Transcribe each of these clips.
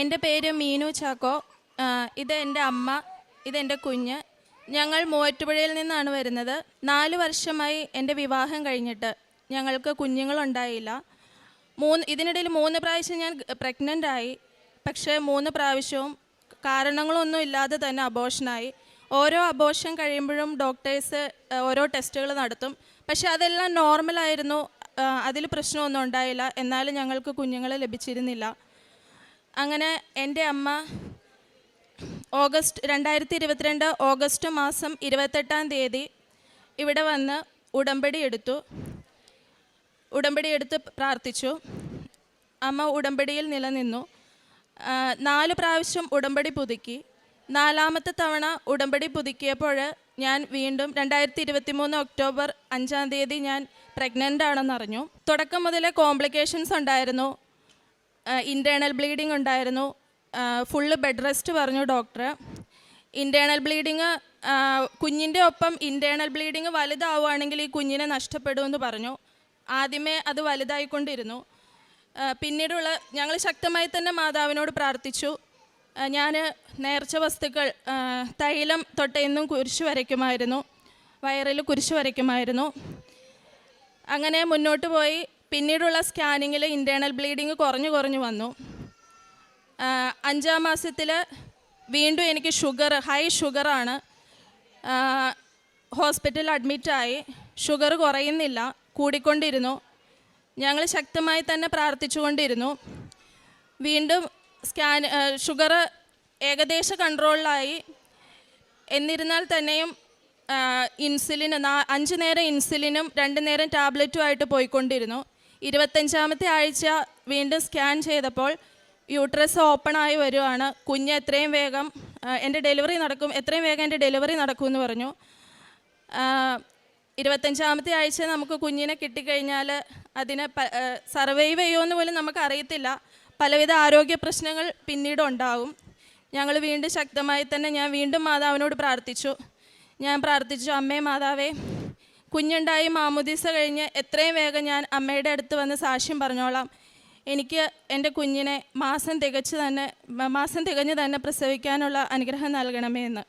എൻ്റെ പേര് മീനു ചാക്കോ. ഇത് എൻ്റെ അമ്മ, ഇതെൻ്റെ കുഞ്ഞ്. ഞങ്ങൾ മൂവാറ്റുപുഴയിൽ നിന്നാണ് വരുന്നത്. 4 വർഷമായി എൻ്റെ വിവാഹം കഴിഞ്ഞിട്ട്. ഞങ്ങൾക്ക് കുഞ്ഞുങ്ങളുണ്ടായില്ല. ഇതിനിടയിൽ 3 പ്രാവശ്യം ഞാൻ പ്രഗ്നൻ്റ് ആയി. പക്ഷേ 3 പ്രാവശ്യവും കാരണങ്ങളൊന്നും ഇല്ലാതെ തന്നെ അബോർഷനായി. ഓരോ അബോർഷൻ കഴിയുമ്പോഴും ഡോക്ടേഴ്സ് ഓരോ ടെസ്റ്റുകൾ നടത്തും. പക്ഷേ അതെല്ലാം നോർമലായിരുന്നു, അതിൽ പ്രശ്നമൊന്നും ഉണ്ടായില്ല. എന്നാലും ഞങ്ങൾക്ക് കുഞ്ഞുങ്ങളെ ലഭിച്ചിരുന്നില്ല. അങ്ങനെ എൻ്റെ അമ്മ 2022 ഓഗസ്റ്റ് മാസം 28-ാം തീയതി ഇവിടെ വന്ന് ഉടമ്പടി എടുത്ത് പ്രാർത്ഥിച്ചു. അമ്മ ഉടമ്പടിയിൽ നിലനിന്നു. 4 പ്രാവശ്യം ഉടമ്പടി പുതുക്കി. 4ാമത്തെ തവണ ഉടമ്പടി പുതുക്കിയപ്പോൾ ഞാൻ വീണ്ടും 2023 ഒക്ടോബർ 5-ാം തീയതി ഞാൻ പ്രഗ്നൻ്റ് ആണെന്നറിഞ്ഞു. തുടക്കം മുതലേ കോംപ്ലിക്കേഷൻസ് ഉണ്ടായിരുന്നു. ഇൻറ്റേർണൽ ബ്ലീഡിങ് ഉണ്ടായിരുന്നു. ഫുള്ള് ബെഡ് റെസ്റ്റ് പറഞ്ഞു ഡോക്ടർ. ഇൻറ്റേർണൽ ബ്ലീഡിങ് കുഞ്ഞിൻ്റെ ഒപ്പം ഇൻറ്റേർണൽ ബ്ലീഡിങ് വലുതാവുകയാണെങ്കിൽ ഈ കുഞ്ഞിനെ നഷ്ടപ്പെടുമെന്ന് പറഞ്ഞു. ആദ്യമേ അത് വലുതായിക്കൊണ്ടിരുന്നു. പിന്നീടുള്ള ഞങ്ങൾ ശക്തമായി തന്നെ മാതാവിനോട് പ്രാർത്ഥിച്ചു. ഞാൻ നേർച്ച വസ്തുക്കൾ തൈലം തൊട്ടെന്നും കുരിശ് വരയ്ക്കുമായിരുന്നു, വയറിൽ കുരിശ് വരയ്ക്കുമായിരുന്നു. അങ്ങനെ മുന്നോട്ട് പോയി. പിന്നീടുള്ള സ്കാനിങ്ങിൽ ഇൻറ്റേർണൽ ബ്ലീഡിങ് കുറഞ്ഞു വന്നു. 5-ാം മാസത്തിൽ വീണ്ടും എനിക്ക് ഹൈ ഷുഗറാണ്. ഹോസ്പിറ്റലിൽ അഡ്മിറ്റായി. ഷുഗർ കുറയുന്നില്ല, കൂടിക്കൊണ്ടിരുന്നു. ഞങ്ങൾ ശക്തമായി തന്നെ പ്രാർത്ഥിച്ചുകൊണ്ടിരുന്നു. വീണ്ടും ഷുഗർ ഏകദേശ കൺട്രോളിലായി. എന്നിരുന്നാൽ തന്നെയും ഇൻസുലിൻ 5 നേരം ഇൻസുലിനും 2 നേരം ടാബ്ലറ്റുമായിട്ട് പോയിക്കൊണ്ടിരുന്നു. 25-ാമത്തെ ആഴ്ച വീണ്ടും സ്കാൻ ചെയ്തപ്പോൾ യൂട്രസ് ഓപ്പണായി വരുവാണ്. കുഞ്ഞ് എത്രയും വേഗം എൻ്റെ ഡെലിവറി നടക്കുമെന്ന് പറഞ്ഞു. 25-ാമത്തെ ആഴ്ച നമുക്ക് കുഞ്ഞിനെ കിട്ടിക്കഴിഞ്ഞാൽ അതിനെ സർവൈവ് ചെയ്യുമെന്ന് പോലും നമുക്കറിയത്തില്ല. പലവിധ ആരോഗ്യ പ്രശ്നങ്ങൾ പിന്നീട് ഉണ്ടാകും. ഞങ്ങൾ വീണ്ടും ശക്തമായി തന്നെ ഞാൻ വീണ്ടും മാതാവിനോട് പ്രാർത്ഥിച്ചു. അമ്മേ മാതാവേ, കുഞ്ഞുണ്ടായി മാമുദീസ കഴിഞ്ഞ് എത്രയും വേഗം ഞാൻ അമ്മയുടെ അടുത്ത് വന്ന് സാക്ഷ്യം പറഞ്ഞോളാം. എനിക്ക് എൻ്റെ കുഞ്ഞിനെ മാസം തികഞ്ഞ് തന്നെ പ്രസവിക്കാനുള്ള അനുഗ്രഹം നൽകണമേ എന്ന്.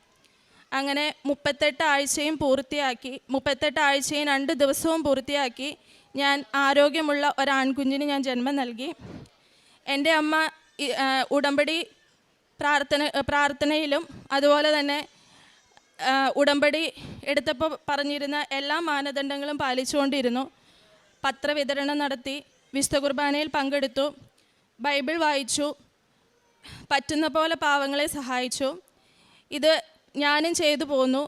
അങ്ങനെ 38 ആഴ്ചയും പൂർത്തിയാക്കി. 38 ആഴ്ചയും 2 ദിവസവും പൂർത്തിയാക്കി ഞാൻ ആരോഗ്യമുള്ള ഒരാൺകുഞ്ഞിന് ഞാൻ ജന്മം നൽകി. എൻ്റെ അമ്മ ഉടമ്പടി പ്രാർത്ഥനയിലും അതുപോലെ തന്നെ ഉടമ്പടി എടുത്തപ്പോൾ പറഞ്ഞിരുന്ന എല്ലാ മാനദണ്ഡങ്ങളും പാലിച്ചുകൊണ്ടിരുന്നു. പത്രവിതരണം നടത്തി, വിശുദ്ധ കുർബാനയിൽ പങ്കെടുത്തു, ബൈബിൾ വായിച്ചു, പറ്റുന്ന പോലെ പാവങ്ങളെ സഹായിച്ചു. ഇത് ഞാനും ചെയ്തു പോന്നു.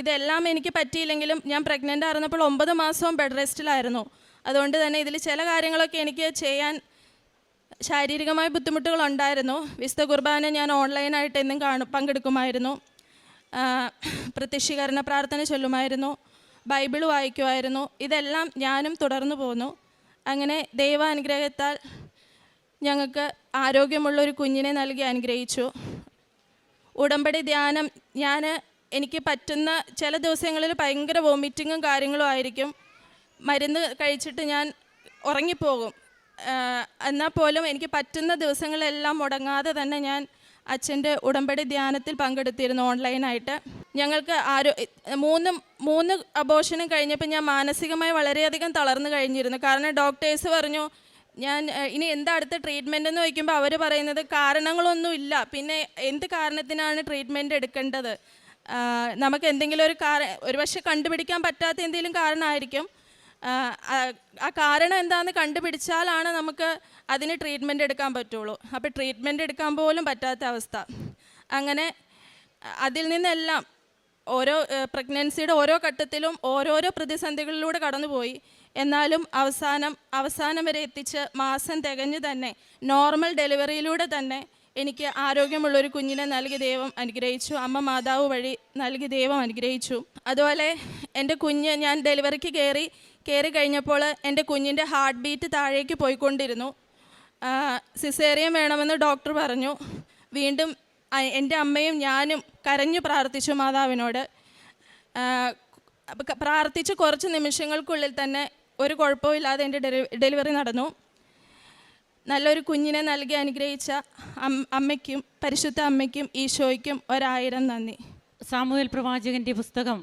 ഇതെല്ലാം എനിക്ക് പറ്റിയില്ലെങ്കിലും ഞാൻ പ്രഗ്നൻ്റ് ആയിരുന്നപ്പോൾ 9 മാസവും ബെഡ് റെസ്റ്റിലായിരുന്നു. അതുകൊണ്ട് തന്നെ ഇതിൽ ചില കാര്യങ്ങളൊക്കെ എനിക്ക് ചെയ്യാൻ ശാരീരികമായ ബുദ്ധിമുട്ടുകളുണ്ടായിരുന്നു. വിശുദ്ധ കുർബാന ഞാൻ ഓൺലൈനായിട്ട് എന്നും പങ്കെടുക്കുമായിരുന്നു. പ്രത്യക്ഷീകരണ പ്രാർത്ഥന ചൊല്ലുമായിരുന്നു, ബൈബിൾ വായിക്കുമായിരുന്നു. ഇതെല്ലാം ഞാനും തുടർന്നു പോന്നു. അങ്ങനെ ദൈവാനുഗ്രഹത്താൽ ഞങ്ങൾക്ക് ആരോഗ്യമുള്ളൊരു കുഞ്ഞിനെ നൽകി അനുഗ്രഹിച്ചു. ഉടമ്പടി ധ്യാനം എനിക്ക് പറ്റുന്ന ചില ദിവസങ്ങളിൽ ഭയങ്കര വോമിറ്റിങ്ങും കാര്യങ്ങളും ആയിരിക്കും. മരുന്ന് കഴിച്ചിട്ട് ഞാൻ ഉറങ്ങിപ്പോകും. എന്നാൽ പോലും എനിക്ക് പറ്റുന്ന ദിവസങ്ങളെല്ലാം മുടങ്ങാതെ തന്നെ ഞാൻ അച്ഛൻ്റെ ഉടമ്പടി ധ്യാനത്തിൽ പങ്കെടുത്തിരുന്നു ഓൺലൈനായിട്ട്. ഞങ്ങൾക്ക് 3 അബോർഷനും കഴിഞ്ഞപ്പോൾ ഞാൻ മാനസികമായി വളരെയധികം തളർന്നു കഴിഞ്ഞിരുന്നു. കാരണം ഡോക്ടേഴ്സ് പറഞ്ഞു ഇനി എന്താ അടുത്ത ട്രീറ്റ്മെൻ്റ് എന്ന് ചോദിക്കുമ്പോൾ അവർ പറയുന്നത് കാരണങ്ങളൊന്നുമില്ല, പിന്നെ എന്ത് കാരണത്തിനാണ് ട്രീറ്റ്മെൻറ്റ് എടുക്കേണ്ടത്, നമുക്ക് എന്തെങ്കിലും ഒരു പക്ഷേ കണ്ടുപിടിക്കാൻ പറ്റാത്ത എന്തെങ്കിലും കാരണമായിരിക്കും. ആ കാരണം എന്താണെന്ന് കണ്ടുപിടിച്ചാലാണ് നമുക്ക് അതിന് ട്രീറ്റ്മെൻറ്റ് എടുക്കാൻ പറ്റുള്ളൂ. അപ്പോൾ ട്രീറ്റ്മെൻറ്റ് എടുക്കാൻ പോലും പറ്റാത്ത അവസ്ഥ. അങ്ങനെ അതിൽ നിന്നെല്ലാം പ്രഗ്നൻസിയുടെ ഓരോ ഘട്ടത്തിലും ഓരോരോ പ്രതിസന്ധികളിലൂടെ കടന്നുപോയി. എന്നാലും അവസാനം വരെ എത്തിച്ച് മാസം തികഞ്ഞ് തന്നെ നോർമൽ ഡെലിവറിയിലൂടെ തന്നെ എനിക്ക് ആരോഗ്യമുള്ളൊരു കുഞ്ഞിനെ നൽകി ദൈവം അനുഗ്രഹിച്ചു. അമ്മ മാതാവ് വഴി നൽകി ദൈവം അനുഗ്രഹിച്ചു. അതുപോലെ എൻ്റെ കുഞ്ഞ് ഞാൻ ഡെലിവറിക്ക് കയറി കഴിഞ്ഞപ്പോൾ എൻ്റെ കുഞ്ഞിൻ്റെ ഹാർട്ട് ബീറ്റ് താഴേക്ക് പോയിക്കൊണ്ടിരുന്നു. സിസേറിയൻ വേണമെന്ന് ഡോക്ടർ പറഞ്ഞു. വീണ്ടും എൻ്റെ അമ്മയും ഞാനും കരഞ്ഞു പ്രാർത്ഥിച്ചു മാതാവിനോട്. പ്രാർത്ഥിച്ച് കുറച്ച് നിമിഷങ്ങൾക്കുള്ളിൽ തന്നെ ഒരു കുഴപ്പമില്ലാതെ എൻ്റെ ഡെലിവറി നടന്നു. നല്ലൊരു കുഞ്ഞിനെ നൽകി അനുഗ്രഹിച്ച അമ്മയ്ക്കും പരിശുദ്ധ അമ്മയ്ക്കും ഈശോയ്ക്കും 1000 നന്ദി. സാമുവേൽ പ്രവാചകന്റെ പുസ്തകം